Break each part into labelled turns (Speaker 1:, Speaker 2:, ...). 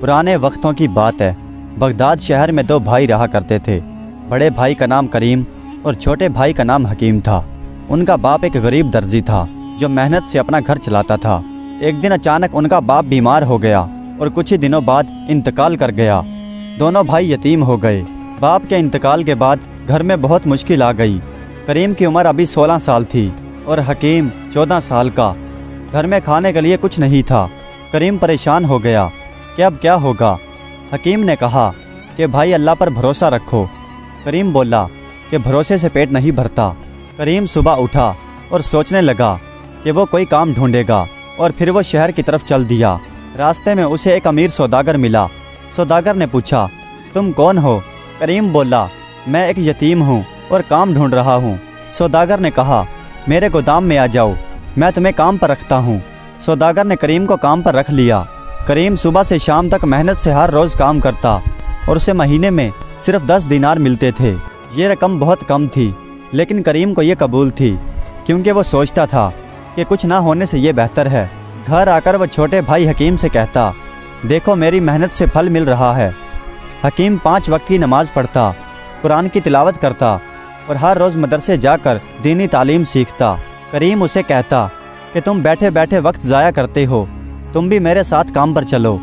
Speaker 1: پرانے وقتوں کی بات ہے۔ بغداد شہر میں دو بھائی رہا کرتے تھے۔ بڑے بھائی کا نام کریم اور چھوٹے بھائی کا نام حکیم تھا۔ ان کا باپ ایک غریب درزی تھا جو محنت سے اپنا گھر چلاتا تھا۔ ایک دن اچانک ان کا باپ بیمار ہو گیا اور کچھ ہی دنوں بعد انتقال کر گیا۔ دونوں بھائی یتیم ہو گئے۔ باپ کے انتقال کے بعد گھر میں بہت مشکل آ گئی۔ کریم کی عمر ابھی 16 سال تھی اور حکیم 14 سال کا۔ گھر میں کھانے کے لیے کچھ نہیں تھا۔ کریم پریشان ہو گیا کہ اب کیا ہوگا۔ حکیم نے کہا کہ بھائی اللہ پر بھروسہ رکھو۔ کریم بولا کہ بھروسے سے پیٹ نہیں بھرتا۔ کریم صبح اٹھا اور سوچنے لگا کہ وہ کوئی کام ڈھونڈے گا اور پھر وہ شہر کی طرف چل دیا۔ راستے میں اسے ایک امیر سوداگر ملا۔ سوداگر نے پوچھا تم کون ہو؟ کریم بولا میں ایک یتیم ہوں اور کام ڈھونڈ رہا ہوں۔ سوداگر نے کہا میرے گودام میں آ جاؤ، میں تمہیں کام پر رکھتا ہوں۔ سوداگر نے کریم کو کام پر رکھ لیا۔ کریم صبح سے شام تک محنت سے ہر روز کام کرتا اور اسے مہینے میں صرف 10 دینار ملتے تھے۔ یہ رقم بہت کم تھی لیکن کریم کو یہ قبول تھی کیونکہ وہ سوچتا تھا کہ کچھ نہ ہونے سے یہ بہتر ہے۔ گھر آ کر وہ چھوٹے بھائی حکیم سے کہتا دیکھو میری محنت سے پھل مل رہا ہے۔ حکیم 5 وقت کی نماز پڑھتا، قرآن کی تلاوت کرتا اور ہر روز مدرسے جا کر دینی تعلیم سیکھتا۔ کریم اسے کہتا کہ تم بیٹھے بیٹھے وقت ضائع کرتے ہو، تم بھی میرے ساتھ کام پر چلو۔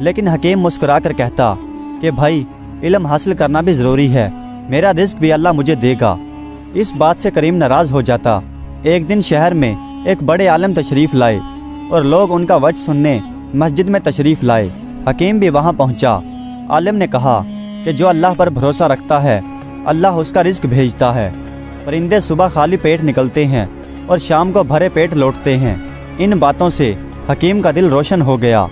Speaker 1: لیکن حکیم مسکرا کر کہتا کہ بھائی علم حاصل کرنا بھی ضروری ہے، میرا رزق بھی اللہ مجھے دے گا۔ اس بات سے کریم ناراض ہو جاتا۔ ایک دن شہر میں ایک بڑے عالم تشریف لائے اور لوگ ان کا وعظ سننے مسجد میں تشریف لائے۔ حکیم بھی وہاں پہنچا۔ عالم نے کہا کہ جو اللہ پر بھروسہ رکھتا ہے اللہ اس کا رزق بھیجتا ہے۔ پرندے صبح خالی پیٹ نکلتے ہیں اور شام کو بھرے پیٹ لوٹتے ہیں۔ ان باتوں سے حکیم کا دل روشن ہو گیا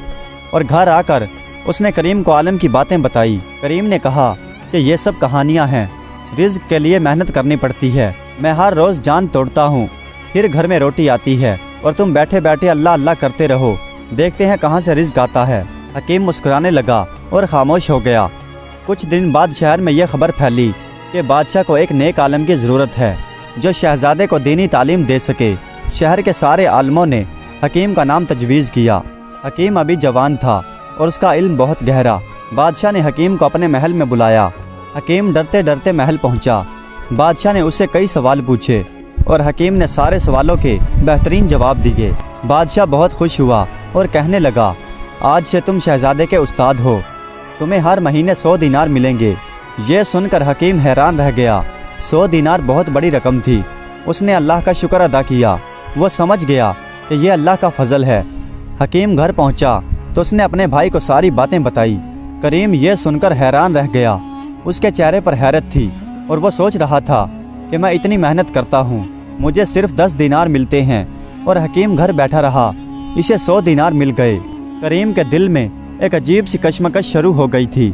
Speaker 1: اور گھر آ کر اس نے کریم کو عالم کی باتیں بتائی۔ کریم نے کہا کہ یہ سب کہانیاں ہیں، رزق کے لیے محنت کرنی پڑتی ہے۔ میں ہر روز جان توڑتا ہوں، پھر گھر میں روٹی آتی ہے اور تم بیٹھے بیٹھے اللہ اللہ کرتے رہو، دیکھتے ہیں کہاں سے رزق آتا ہے۔ حکیم مسکرانے لگا اور خاموش ہو گیا۔ کچھ دن بعد شہر میں یہ خبر پھیلی کہ بادشاہ کو ایک نیک عالم کی ضرورت ہے جو شہزادے کو دینی تعلیم دے سکے۔ شہر کے سارے عالموں نے حکیم کا نام تجویز کیا۔ حکیم ابھی جوان تھا اور اس کا علم بہت گہرا۔ بادشاہ نے حکیم کو اپنے محل میں بلایا۔ حکیم ڈرتے ڈرتے محل پہنچا۔ بادشاہ نے اس سے کئی سوال پوچھے اور حکیم نے سارے سوالوں کے بہترین جواب دیے۔ بادشاہ بہت خوش ہوا اور کہنے لگا آج سے تم شہزادے کے استاد ہو، تمہیں ہر مہینے 100 دینار ملیں گے۔ یہ سن کر حکیم حیران رہ گیا۔ 100 دینار بہت بڑی رقم تھی۔ اس نے اللہ کا شکر ادا کیا۔ وہ سمجھ گیا کہ یہ اللہ کا فضل ہے۔ حکیم گھر پہنچا تو اس نے اپنے بھائی کو ساری باتیں بتائی۔ کریم یہ سن کر حیران رہ گیا۔ اس کے چہرے پر حیرت تھی اور وہ سوچ رہا تھا کہ میں اتنی محنت کرتا ہوں، مجھے صرف 10 دینار ملتے ہیں، اور حکیم گھر بیٹھا رہا، اسے 100 دینار مل گئے۔ کریم کے دل میں ایک عجیب سی کشمکش شروع ہو گئی تھی۔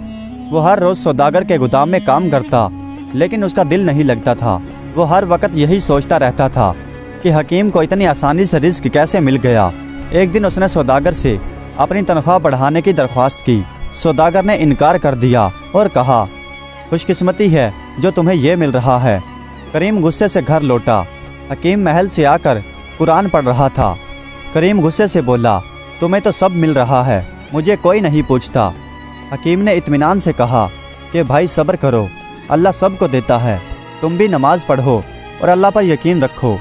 Speaker 1: وہ ہر روز سوداگر کے گودام میں کام کرتا لیکن اس کا دل نہیں لگتا تھا۔ وہ ہر وقت یہی سوچتا رہتا تھا کہ حکیم کو اتنی آسانی سے رزق کیسے مل گیا۔ ایک دن اس نے سوداگر سے اپنی تنخواہ بڑھانے کی درخواست کی۔ سوداگر نے انکار کر دیا اور کہا خوش قسمتی ہے جو تمہیں یہ مل رہا ہے۔ کریم غصے سے گھر لوٹا۔ حکیم محل سے آ کر قرآن پڑھ رہا تھا۔ کریم غصے سے بولا تمہیں تو سب مل رہا ہے، مجھے کوئی نہیں پوچھتا۔ حکیم نے اطمینان سے کہا کہ بھائی صبر کرو، اللہ سب کو دیتا ہے، تم بھی نماز پڑھو اور اللہ پر یقین رکھو۔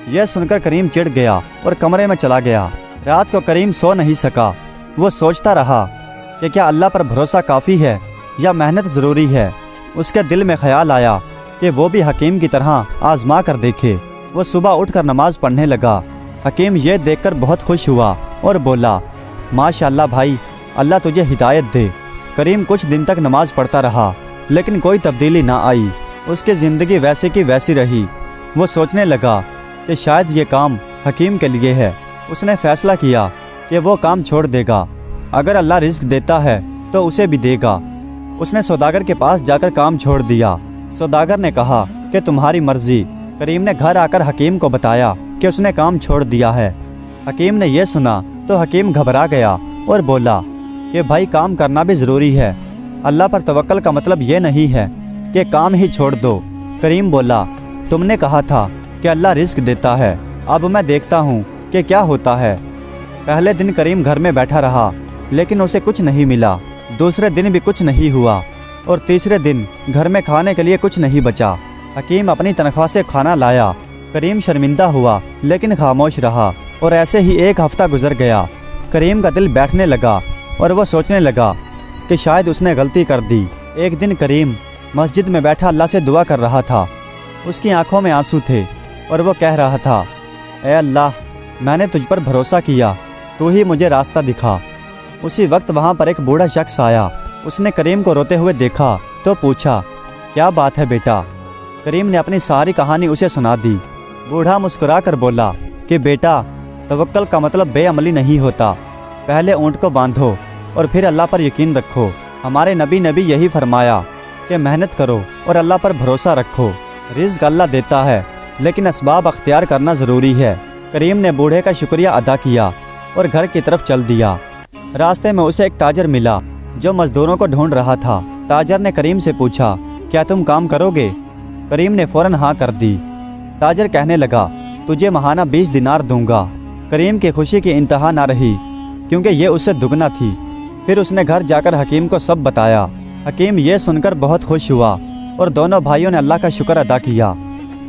Speaker 1: یہ سن کر کریم چڑ گیا اور کمرے میں چلا گیا۔ رات کو کریم سو نہیں سکا۔ وہ سوچتا رہا کہ کیا اللہ پر بھروسہ کافی ہے یا محنت ضروری ہے۔ اس کے دل میں خیال آیا کہ وہ بھی حکیم کی طرح آزما کر دیکھے۔ وہ صبح اٹھ کر نماز پڑھنے لگا۔ حکیم یہ دیکھ کر بہت خوش ہوا اور بولا ماشاءاللہ بھائی، اللہ تجھے ہدایت دے۔ کریم کچھ دن تک نماز پڑھتا رہا لیکن کوئی تبدیلی نہ آئی۔ اس کی زندگی ویسے کی ویسی رہی۔ وہ سوچنے لگا کہ شاید یہ کام حکیم کے لیے ہے۔ اس نے فیصلہ کیا کہ وہ کام چھوڑ دے گا، اگر اللہ رزق دیتا ہے تو اسے بھی دے گا۔ اس نے سوداگر کے پاس جا کر کام چھوڑ دیا۔ سوداگر نے کہا کہ تمہاری مرضی۔ کریم نے گھر آ کر حکیم کو بتایا کہ اس نے کام چھوڑ دیا ہے۔ حکیم نے یہ سنا تو حکیم گھبرا گیا اور بولا کہ بھائی کام کرنا بھی ضروری ہے، اللہ پر توکل کا مطلب یہ نہیں ہے کہ کام ہی چھوڑ دو۔ کریم بولا تم نے کہا تھا کہ اللہ رزق دیتا ہے، اب میں دیکھتا ہوں کہ کیا ہوتا ہے۔ پہلے دن کریم گھر میں بیٹھا رہا لیکن اسے کچھ نہیں ملا۔ दूसरे दिन भी कुछ नहीं हुआ और तीसरे दिन घर में खाने के लिए कुछ नहीं बचा। हकीम अपनी तनख्वाह से खाना लाया। करीम शर्मिंदा हुआ लेकिन खामोश रहा और ऐसे ही एक हफ्ता गुजर गया। करीम का दिल बैठने लगा और वो सोचने लगा कि शायद उसने गलती कर दी। एक दिन करीम मस्जिद में बैठा अल्लाह से दुआ कर रहा था। उसकी आंखों में आंसू थे और वो कह रहा था, ए अल्लाह, मैंने तुझ पर भरोसा किया, तू ही मुझे रास्ता दिखा। उसी वक्त वहाँ पर एक बूढ़ा शख्स आया। उसने करीम को रोते हुए देखा तो पूछा, क्या बात है बेटा? करीम ने अपनी सारी कहानी उसे सुना दी। बूढ़ा मुस्कुरा कर बोला कि बेटा, तवक्कल का मतलब बेअमली नहीं होता। पहले ऊँट को बांधो और फिर अल्लाह पर यकीन रखो। हमारे नबी ने भी यही फरमाया कि मेहनत करो और अल्लाह पर भरोसा रखो। रिज़्क अल्लाह देता है लेकिन असबाब अख्तियार करना ज़रूरी है। करीम ने बूढ़े का शुक्रिया अदा किया और घर की तरफ चल दिया। रास्ते में उसे एक ताजर मिला जो मज़दूरों को ढूंढ रहा था। ताजर ने करीम से पूछा, क्या तुम काम करोगे? करीम ने फ़ौरन हाँ कर दी। ताजर कहने लगा, तुझे महाना 20 दिनार दूंगा। करीम की खुशी की इंतहा ना रही क्योंकि ये उससे दुगना थी। फिर उसने घर जाकर हकीम को सब बताया। हकीम ये सुनकर बहुत खुश हुआ और दोनों भाइयों ने अल्लाह का शुक्र अदा किया।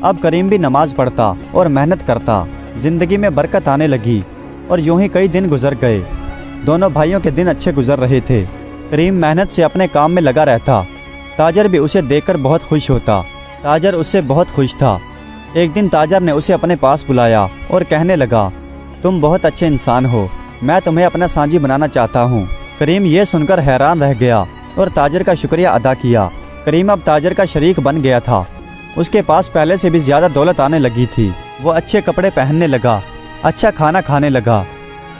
Speaker 1: अब करीम भी नमाज पढ़ता और मेहनत करता। ज़िंदगी में बरकत आने लगी और यूं ही कई दिन गुजर गए। दोनों भाइयों के दिन अच्छे गुजर रहे थे। करीम मेहनत से अपने काम में लगा रहता। ताजर भी उसे देखकर बहुत खुश होता। ताजर उससे बहुत खुश था। एक दिन ताजर ने उसे अपने पास बुलाया और कहने लगा, तुम बहुत अच्छे इंसान हो, मैं तुम्हें अपना साझी बनाना चाहता हूँ। करीम ये सुनकर हैरान रह गया और ताजर का शुक्रिया अदा किया। करीम अब ताजर का शरीक बन गया था। उसके पास पहले से भी ज़्यादा दौलत आने लगी थी। वो अच्छे कपड़े पहनने लगा, अच्छा खाना खाने लगा।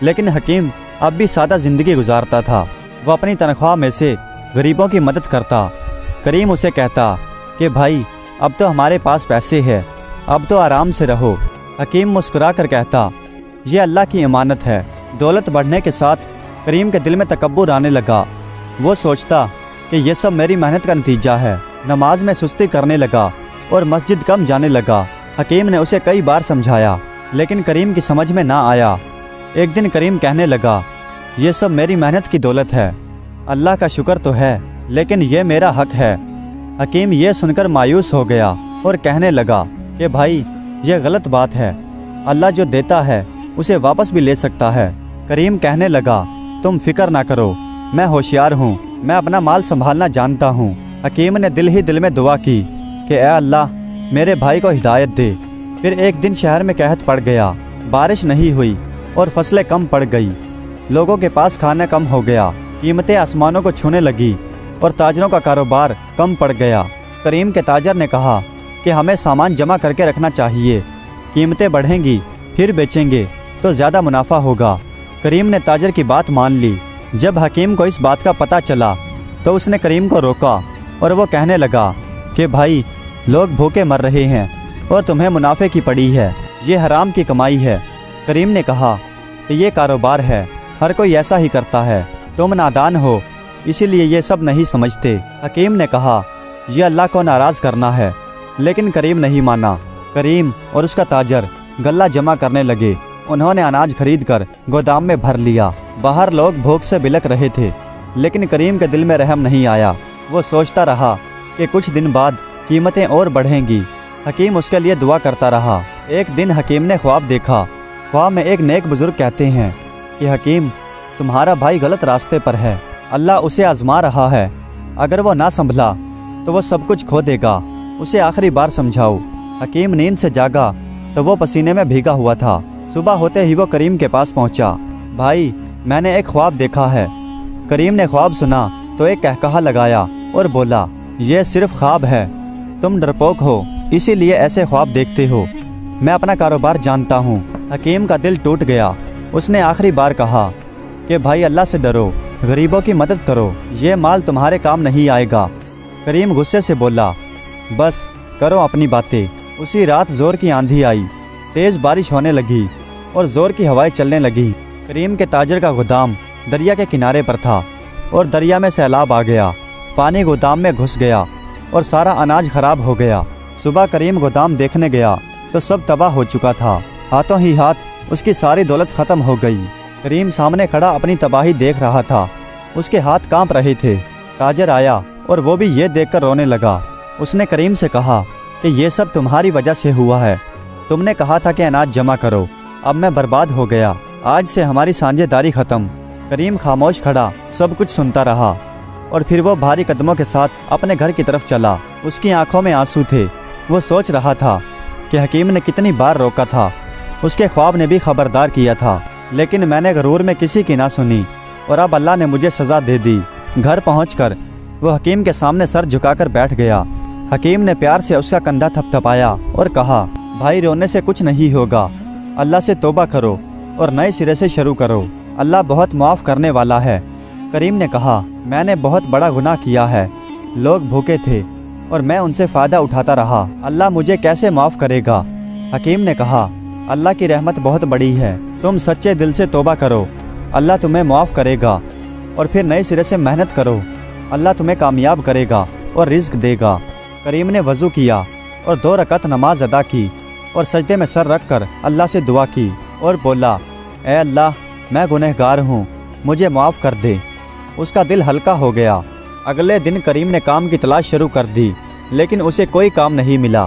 Speaker 1: लेकिन हकीम अब भी सादा ज़िंदगी गुजारता था। वो अपनी तनख्वाह में से गरीबों की मदद करता। करीम उसे कहता कि भाई, अब तो हमारे पास पैसे हैं, अब तो आराम से रहो। हकीम मुस्कुरा कर कहता, ये अल्लाह की अमानत है। दौलत बढ़ने के साथ करीम के दिल में तकब्बुर आने लगा। वो सोचता कि ये सब मेरी मेहनत का नतीजा है। नमाज में सुस्ती करने लगा और मस्जिद कम जाने लगा। हकीम ने उसे कई बार समझाया लेकिन करीम की समझ में ना आया। एक दिन करीम कहने लगा, ये सब मेरी मेहनत की दौलत है, अल्लाह का शुक्र तो है, लेकिन ये मेरा हक है। हकीम ये सुनकर मायूस हो गया और कहने लगा कि भाई, ये गलत बात है। अल्लाह जो देता है उसे वापस भी ले सकता है। करीम कहने लगा, तुम फिक्र ना करो, मैं होशियार हूँ, मैं अपना माल संभालना जानता हूँ। हकीम ने दिल ही दिल में दुआ की कि ऐ अल्लाह, मेरे भाई को हिदायत दे। फिर एक दिन शहर में कहत पड़ गया। बारिश नहीं हुई और फसलें कम पड़ गई। लोगों के पास खाना कम हो गया। कीमतें आसमानों को छूने लगी और ताजरों का कारोबार कम पड़ गया। करीम के ताजर ने कहा कि हमें सामान जमा करके रखना चाहिए, कीमतें बढ़ेंगी फिर बेचेंगे तो ज़्यादा मुनाफा होगा। करीम ने ताजर की बात मान ली। जब हकीम को इस बात का पता चला तो उसने करीम को रोका और वो कहने लगा कि भाई, लोग भूखे मर रहे हैं और तुम्हें मुनाफे की पड़ी है, ये हराम की कमाई है। करीम ने कहा कि ये कारोबार है, हर कोई ऐसा ही करता है, तुम नादान हो इसीलिए ये सब नहीं समझते। हकीम ने कहा, यह अल्लाह को नाराज़ करना है, लेकिन करीम नहीं माना। करीम और उसका ताजर गल्ला जमा करने लगे। उन्होंने अनाज खरीद कर गोदाम में भर लिया। बाहर लोग भूख से बिलक रहे थे, लेकिन करीम के दिल में रहम नहीं आया। वो सोचता रहा कि कुछ दिन बाद कीमतें और बढ़ेंगी। हकीम उसके लिए दुआ करता रहा। एक दिन हकीम ने ख्वाब देखा। ख्वाब में एक नेक बुजुर्ग कहते हैं कि हकीम, तुम्हारा भाई गलत रास्ते पर है, अल्लाह उसे आजमा रहा है, अगर वो ना संभला तो वो सब कुछ खो देगा, उसे आखिरी बार समझाओ। हकीम नींद से जागा तो वो पसीने में भीगा हुआ था। सुबह होते ही वो करीम के पास पहुंचा। भाई, मैंने एक ख्वाब देखा है। करीम ने ख्वाब सुना तो एक कहकहा लगाया और बोला, यह सिर्फ ख्वाब है, तुम डरपोक हो इसीलिए ऐसे ख्वाब देखते हो, मैं अपना कारोबार जानता हूँ। हकीम का दिल टूट गया। उसने आखिरी बार कहा कि भाई, अल्लाह से डरो, गरीबों की मदद करो, ये माल तुम्हारे काम नहीं आएगा। करीम गुस्से से बोला, बस करो अपनी बातें। उसी रात ज़ोर की आंधी आई, तेज़ बारिश होने लगी और ज़ोर की हवाएं चलने लगी। करीम के ताजर का गोदाम दरिया के किनारे पर था और दरिया में सैलाब आ गया। पानी गोदाम में घुस गया और सारा अनाज खराब हो गया। सुबह करीम गोदाम देखने गया तो सब तबाह हो चुका था। हाथों ही हाथ उसकी सारी दौलत ख़त्म हो गई। करीम सामने खड़ा अपनी तबाही देख रहा था। اس کے ہاتھ کانپ رہے تھے۔ تاجر آیا اور وہ بھی یہ دیکھ کر رونے لگا۔ اس نے کریم سے کہا کہ یہ سب تمہاری وجہ سے ہوا ہے، تم نے کہا تھا کہ اناج جمع کرو، اب میں برباد ہو گیا، آج سے ہماری سانجھ داری ختم۔ کریم خاموش کھڑا سب کچھ سنتا رہا اور پھر وہ بھاری قدموں کے ساتھ اپنے گھر کی طرف چلا۔ اس کی آنکھوں میں آنسو تھے۔ وہ سوچ رہا تھا کہ حکیم نے کتنی بار روکا تھا، اس کے خواب نے بھی خبردار کیا تھا، لیکن میں نے غرور میں کسی کی نہ سنی اور اب اللہ نے مجھے سزا دے دی۔ گھر پہنچ کر وہ حکیم کے سامنے سر جھکا کر بیٹھ گیا۔ حکیم نے پیار سے اس کا کندھا تھپتھپایا اور کہا، بھائی رونے سے کچھ نہیں ہوگا، اللہ سے توبہ کرو اور نئے سرے سے شروع کرو، اللہ بہت معاف کرنے والا ہے۔ کریم نے کہا، میں نے بہت بڑا گناہ کیا ہے، لوگ بھوکے تھے اور میں ان سے فائدہ اٹھاتا رہا، اللہ مجھے کیسے معاف کرے گا؟ حکیم نے کہا، اللہ کی رحمت بہت بڑی ہے، تم سچے دل سے توبہ کرو، اللہ تمہیں معاف کرے گا، اور پھر نئے سرے سے محنت کرو، اللہ تمہیں کامیاب کرے گا اور رزق دے گا۔ کریم نے وضو کیا اور 2 رکعت نماز ادا کی اور سجدے میں سر رکھ کر اللہ سے دعا کی اور بولا، اے اللہ میں گنہگار ہوں، مجھے معاف کر دے۔ اس کا دل ہلکا ہو گیا۔ اگلے دن کریم نے کام کی تلاش شروع کر دی، لیکن اسے کوئی کام نہیں ملا۔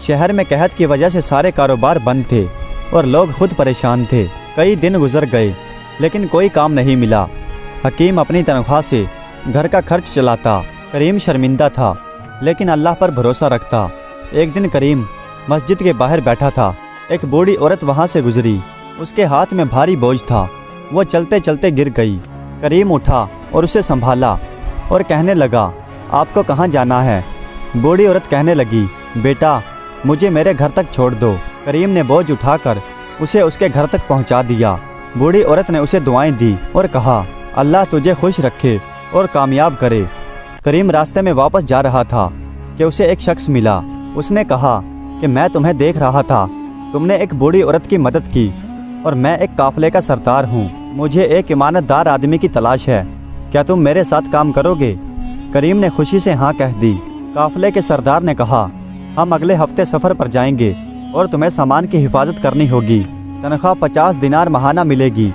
Speaker 1: شہر میں قحط کی وجہ سے سارے کاروبار بند تھے اور لوگ خود پریشان تھے۔ کئی دن گزر گئے لیکن کوئی کام نہیں ملا۔ حکیم اپنی تنخواہ سے گھر کا خرچ چلاتا۔ کریم شرمندہ تھا لیکن اللہ پر بھروسہ رکھتا۔ ایک دن کریم مسجد کے باہر بیٹھا تھا۔ ایک بوڑھی عورت وہاں سے گزری، اس کے ہاتھ میں بھاری بوجھ تھا، وہ چلتے چلتے گر گئی۔ کریم اٹھا اور اسے سنبھالا اور کہنے لگا، آپ کو کہاں جانا ہے؟ بوڑھی عورت کہنے لگی، بیٹا مجھے میرے گھر تک چھوڑ دو۔ کریم نے بوجھ اٹھا کر اسے اس کے گھر تک پہنچا دیا۔ بوڑھی عورت نے اسے دعائیں دی اور کہا، اللہ تجھے خوش رکھے اور کامیاب کرے۔ کریم راستے میں واپس جا رہا تھا کہ اسے ایک شخص ملا۔ اس نے کہا کہ میں تمہیں دیکھ رہا تھا، تم نے ایک بوڑھی عورت کی مدد کی اور میں ایک قافلے کا سردار ہوں، مجھے ایک امانت دار آدمی کی تلاش ہے، کیا تم میرے ساتھ کام کرو گے؟ کریم نے خوشی سے ہاں کہہ دی۔ قافلے کے سردار نے کہا، ہم اگلے ہفتے سفر پر جائیں گے اور تمہیں سامان کی حفاظت کرنی ہوگی، تنخواہ 50 دینار ماہانہ ملے گی۔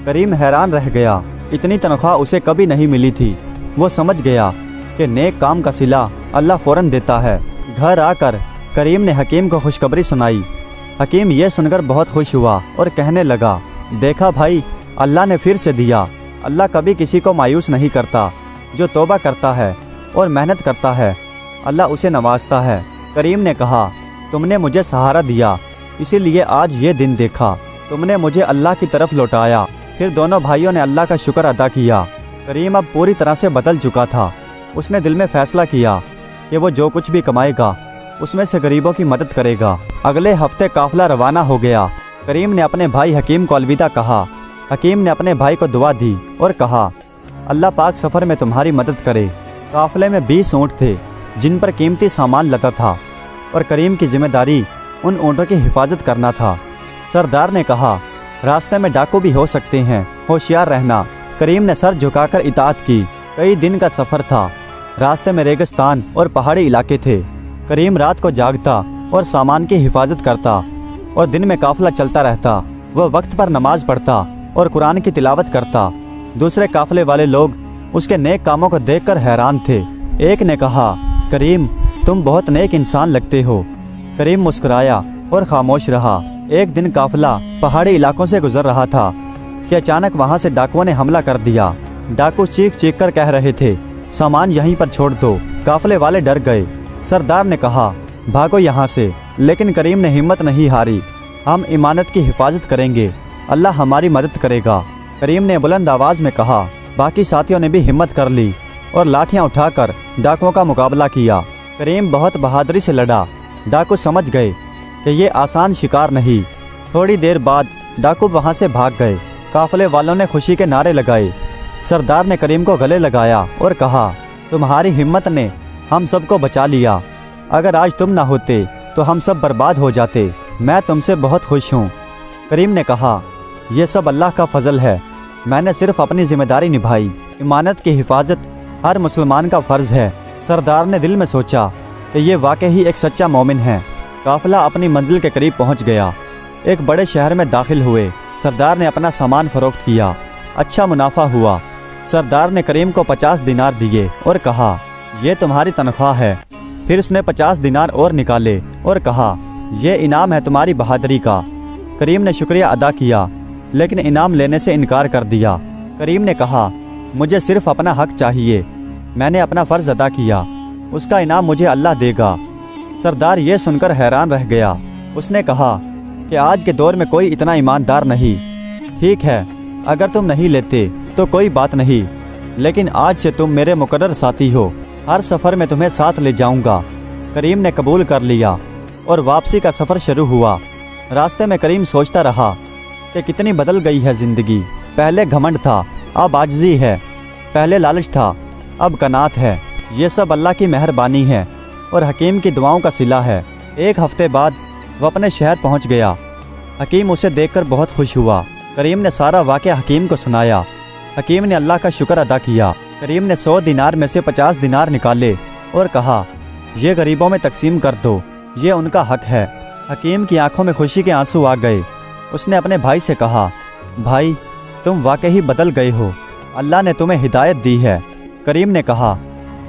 Speaker 1: کریم حیران رہ گیا، اتنی تنخواہ اسے کبھی نہیں ملی تھی۔ وہ سمجھ گیا کہ نیک کام کا صلہ اللہ فوراً دیتا ہے۔ گھر آ کر کریم نے حکیم کو خوشخبری سنائی۔ حکیم یہ سن کر بہت خوش ہوا اور کہنے لگا، دیکھا بھائی، اللہ نے پھر سے دیا۔ اللہ کبھی کسی کو مایوس نہیں کرتا، جو توبہ کرتا ہے اور محنت کرتا ہے اللہ اسے نوازتا ہے۔ کریم نے کہا، تم نے مجھے سہارا دیا، اسی لیے آج یہ دن دیکھا، تم نے مجھے اللہ کی طرف لوٹایا۔ پھر دونوں بھائیوں نے اللہ کا شکر ادا کیا۔ کریم اب پوری طرح سے بدل چکا تھا۔ اس نے دل میں فیصلہ کیا کہ وہ جو کچھ بھی کمائے گا اس میں سے غریبوں کی مدد کرے گا۔ اگلے ہفتے قافلہ روانہ ہو گیا۔ کریم نے اپنے بھائی حکیم کو الوداع کہا۔ حکیم نے اپنے بھائی کو دعا دی اور کہا، اللہ پاک سفر میں تمہاری مدد کرے۔ قافلے میں 20 اونٹ تھے جن پر قیمتی سامان لدا تھا اور کریم کی ذمہ داری ان اونٹوں کی حفاظت کرنا تھا۔ سردار نے کہا، راستے میں ڈاکو بھی ہو سکتے ہیں، ہوشیار رہنا۔ کریم نے سر جھکا کر اطاعت کی۔ کئی دن کا سفر تھا، راستے میں ریگستان اور پہاڑی علاقے تھے۔ کریم رات کو جاگتا اور سامان کی حفاظت کرتا اور دن میں قافلہ چلتا رہتا۔ وہ وقت پر نماز پڑھتا اور قرآن کی تلاوت کرتا۔ دوسرے قافلے والے لوگ اس کے نیک کاموں کو دیکھ کر حیران تھے۔ ایک نے کہا، کریم تم بہت نیک انسان لگتے ہو۔ کریم مسکرایا اور خاموش رہا۔ ایک دن قافلہ پہاڑی علاقوں سے گزر رہا تھا کہ اچانک وہاں سے ڈاکوؤں نے حملہ کر دیا۔ ڈاکو چیخ چیخ کر کہہ رہے تھے، سامان یہیں پر چھوڑ دو۔ قافلے والے ڈر گئے۔ سردار نے کہا، بھاگو یہاں سے، لیکن کریم نے ہمت نہیں ہاری۔ ہم امانت کی حفاظت کریں گے، اللہ ہماری مدد کرے گا۔ کریم نے بلند آواز میں کہا۔ باقی ساتھیوں نے بھی ہمت کر لی اور لاٹھیاں اٹھا کر ڈاکوؤں کا مقابلہ کیا۔ کریم بہت بہادری سے لڑا۔ ڈاکو سمجھ گئے کہ یہ آسان شکار نہیں۔ تھوڑی دیر بعد ڈاکو وہاں سے بھاگ گئے۔ قافلے والوں نے خوشی کے نعرے لگائے۔ سردار نے کریم کو گلے لگایا اور کہا، تمہاری ہمت نے ہم سب کو بچا لیا، اگر آج تم نہ ہوتے تو ہم سب برباد ہو جاتے۔ میں تم سے بہت خوش ہوں۔ کریم نے کہا، یہ سب اللہ کا فضل ہے، میں نے صرف اپنی ذمہ داری نبھائی۔ امانت کی حفاظت ہر مسلمان کا فرض ہے۔ سردار نے دل میں سوچا کہ یہ واقعی ایک سچا مومن ہے۔ قافلہ اپنی منزل کے قریب پہنچ گیا۔ ایک بڑے شہر میں داخل ہوئے۔ سردار نے اپنا سامان فروخت کیا، اچھا منافع ہوا۔ सरदार ने करीम को 50 दिनार दिए और कहा, ये तुम्हारी तनख्वाह है। फिर उसने 50 दिनार और निकाले और कहा, ये इनाम है तुम्हारी बहादुरी का। करीम ने शुक्रिया अदा किया, लेकिन इनाम लेने से इनकार कर दिया। करीम ने कहा, मुझे सिर्फ अपना हक चाहिए, मैंने अपना फ़र्ज़ अदा किया, उसका इनाम मुझे अल्लाह देगा। सरदार ये सुनकर हैरान रह गया। उसने कहा कि आज के दौर में कोई इतना ईमानदार नहीं। ठीक है, अगर तुम नहीं लेते तो कोई बात नहीं, लेकिन आज से तुम मेरे मुकर्रर साथी हो, हर सफ़र में तुम्हें साथ ले जाऊंगा। करीम ने कबूल कर लिया और वापसी का सफ़र शुरू हुआ। रास्ते में करीम सोचता रहा कि कितनी बदल गई है ज़िंदगी। पहले घमंड था, अब आजिज़ी है। पहले लालच था, अब कनात है। ये सब अल्लाह की मेहरबानी है और हकीम की दुआओं का सिला है। एक हफ्ते बाद वह अपने शहर पहुंच गया। हकीम उसे देखकर बहुत खुश हुआ। करीम ने सारा वाक़या हकीम को सुनाया। हकीम ने अल्लाह का शुक्र अदा किया। करीम ने 100 दिनार में से 50 दिनार निकाले और कहा, ये गरीबों में तकसीम कर दो, ये उनका हक है। हकीम की आंखों में खुशी के आंसू आ गए। उसने अपने भाई से कहा, भाई तुम वाकई बदल गए हो, अल्लाह ने तुम्हें हिदायत दी है। करीम ने कहा,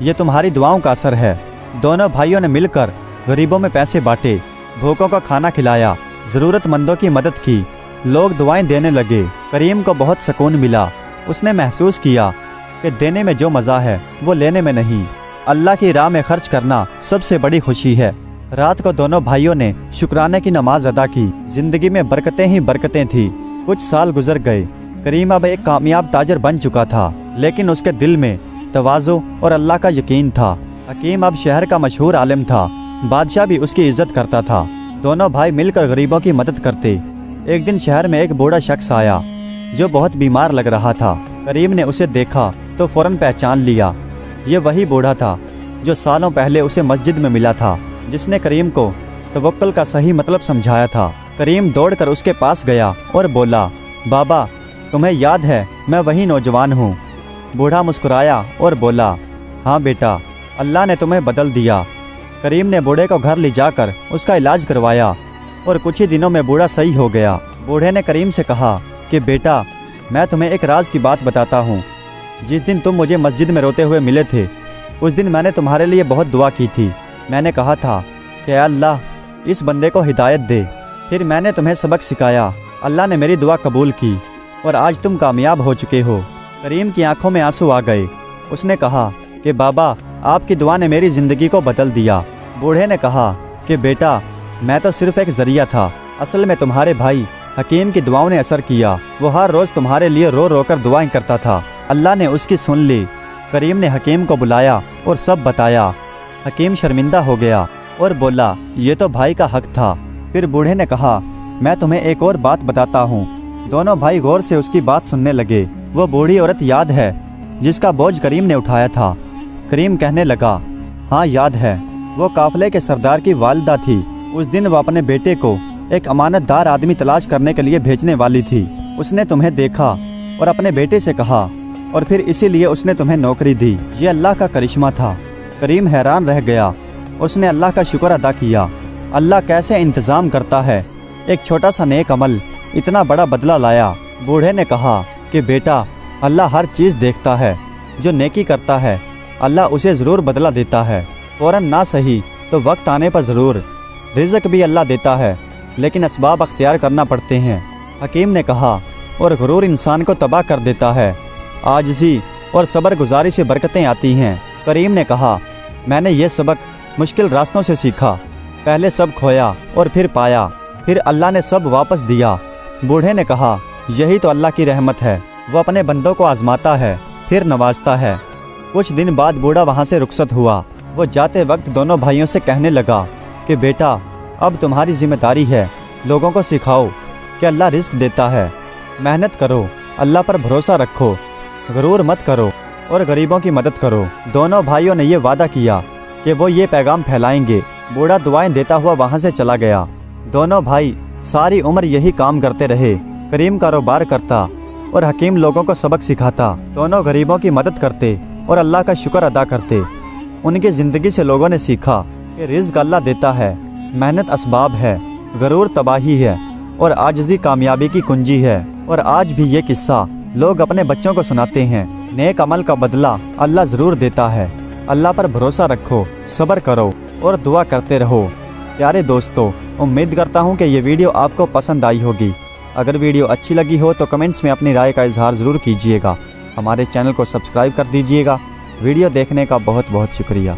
Speaker 1: यह तुम्हारी दुआओं का असर है। दोनों भाइयों ने मिलकर गरीबों में पैसे बांटे, भूखों का खाना खिलाया, ज़रूरतमंदों की मदद की। लोग दुआएं देने लगे। करीम को बहुत सुकून मिला। उसने महसूस किया कि देने में जो मज़ा है वो लेने में नहीं। अल्लाह की राह में खर्च करना सबसे बड़ी खुशी है। रात को दोनों भाइयों ने शुक्राने की नमाज अदा की। जिंदगी में बरकतें ही बरकतें थी। कुछ साल गुजर गए। करीम अब एक कामयाब ताजर बन चुका था, लेकिन उसके दिल में तवाज़ु और अल्लाह का यकीन था। हकीम अब शहर का मशहूर आलिम था। बादशाह भी उसकी इज्जत करता था। दोनों भाई मिलकर गरीबों की मदद करते। एक दिन शहर में एक बूढ़ा शख्स आया जो बहुत बीमार लग रहा था। करीम ने उसे देखा तो फौरन पहचान लिया। ये वही बूढ़ा था जो सालों पहले उसे मस्जिद में मिला था, जिसने करीम को तवक्कुल का सही मतलब समझाया था। करीम दौड़कर उसके पास गया और बोला, बाबा तुम्हें याद है मैं वही नौजवान हूँ। बूढ़ा मुस्कुराया और बोला, हाँ बेटा, अल्लाह ने तुम्हें बदल दिया। करीम ने बूढ़े को घर ले जाकर उसका इलाज करवाया और कुछ ही दिनों में बूढ़ा सही हो गया। बूढ़े ने करीम से कहा कि बेटा मैं तुम्हें एक राज की बात बताता हूँ। जिस दिन तुम मुझे मस्जिद में रोते हुए मिले थे, उस दिन मैंने तुम्हारे लिए बहुत दुआ की थी। मैंने कहा था कि अल्लाह इस बंदे को हिदायत दे। फिर मैंने तुम्हें सबक सिखाया। अल्लाह ने मेरी दुआ कबूल की और आज तुम कामयाब हो चुके हो। करीम की आंखों में आंसू आ गए। उसने कहा कि बाबा आपकी दुआ ने मेरी ज़िंदगी को बदल दिया। बूढ़े ने कहा कि बेटा मैं तो सिर्फ एक ज़रिया था, असल में तुम्हारे भाई हकीम की दुआओं ने असर किया। वो हर रोज़ तुम्हारे लिए रो रो कर दुआएं करता था। अल्लाह ने उसकी सुन ली। करीम ने हकीम को बुलाया और सब बताया। हकीम शर्मिंदा हो गया और बोला, ये तो भाई का हक था। फिर बूढ़े ने कहा, मैं तुम्हें एक और बात बताता हूँ। दोनों भाई गौर से उसकी बात सुनने लगे। वो बूढ़ी औरत याद है जिसका बोझ करीम ने उठाया था? करीम कहने लगा, हाँ याद है। वो काफले के सरदार की वालिदा थी। उस दिन वो अपने बेटे को एक अमानतदार आदमी तलाश करने के लिए भेजने वाली थी। उसने तुम्हें देखा और अपने बेटे से कहा और फिर इसीलिए उसने तुम्हें नौकरी दी। ये अल्लाह का करिश्मा था। करीम हैरान रह गया। उसने अल्लाह का शुक्र अदा किया। अल्लाह कैसे इंतज़ाम करता है। एक छोटा सा नेक अमल इतना बड़ा बदला लाया। बूढ़े ने कहा कि बेटा अल्लाह हर चीज़ देखता है। जो नेकी करता है अल्लाह उसे ज़रूर बदला देता है। फ़ौरन ना सही तो वक्त आने पर ज़रूर। रिज़्क़ भी अल्लाह देता है, लेकिन असबाब अख्तियार करना पड़ते हैं। हकीम ने कहा, और गुरूर इंसान को तबाह कर देता है। आजिज़ी और सब्र गुजारी से बरकतें आती हैं। करीम ने कहा, मैंने ये सबक मुश्किल रास्तों से सीखा। पहले सब खोया और फिर पाया, फिर अल्लाह ने सब वापस दिया। बूढ़े ने कहा, यही तो अल्लाह की रहमत है। वो अपने बंदों को आजमाता है, फिर नवाजता है। कुछ दिन बाद बूढ़ा वहाँ से रुखसत हुआ। वो जाते वक्त दोनों भाइयों से कहने लगा कि बेटा अब तुम्हारी जिम्मेदारी है, लोगों को सिखाओ कि अल्लाह रिस्क देता है। मेहनत करो, अल्लाह पर भरोसा रखो, गरूर मत करो और गरीबों की मदद करो। दोनों भाइयों ने ये वादा किया कि वो ये पैगाम फैलाएंगे। बूढ़ा दुआएं देता हुआ वहाँ से चला गया। दोनों भाई सारी उम्र यही काम करते रहे। करीम कारोबार करता और हकीम लोगों को सबक सिखाता। दोनों गरीबों की मदद करते और अल्लाह का शुक्र अदा करते। उनकी ज़िंदगी से लोगों ने सीखा कि रिज़्क़ अल्लाह देता है, मेहनत असबाब है, गरूर तबाही है और आजिज़ी कामयाबी की कुंजी है। और आज भी ये किस्सा लोग अपने बच्चों को सुनाते हैं। नेक अमल का बदला अल्लाह ज़रूर देता है। अल्लाह पर भरोसा रखो, सब्र करो और दुआ करते रहो। प्यारे दोस्तों, उम्मीद करता हूँ कि ये वीडियो आपको पसंद आई होगी। अगर वीडियो अच्छी लगी हो तो कमेंट्स में अपनी राय का इजहार ज़रूर कीजिएगा। हमारे चैनल को सब्सक्राइब कर दीजिएगा। वीडियो देखने का बहुत बहुत शुक्रिया।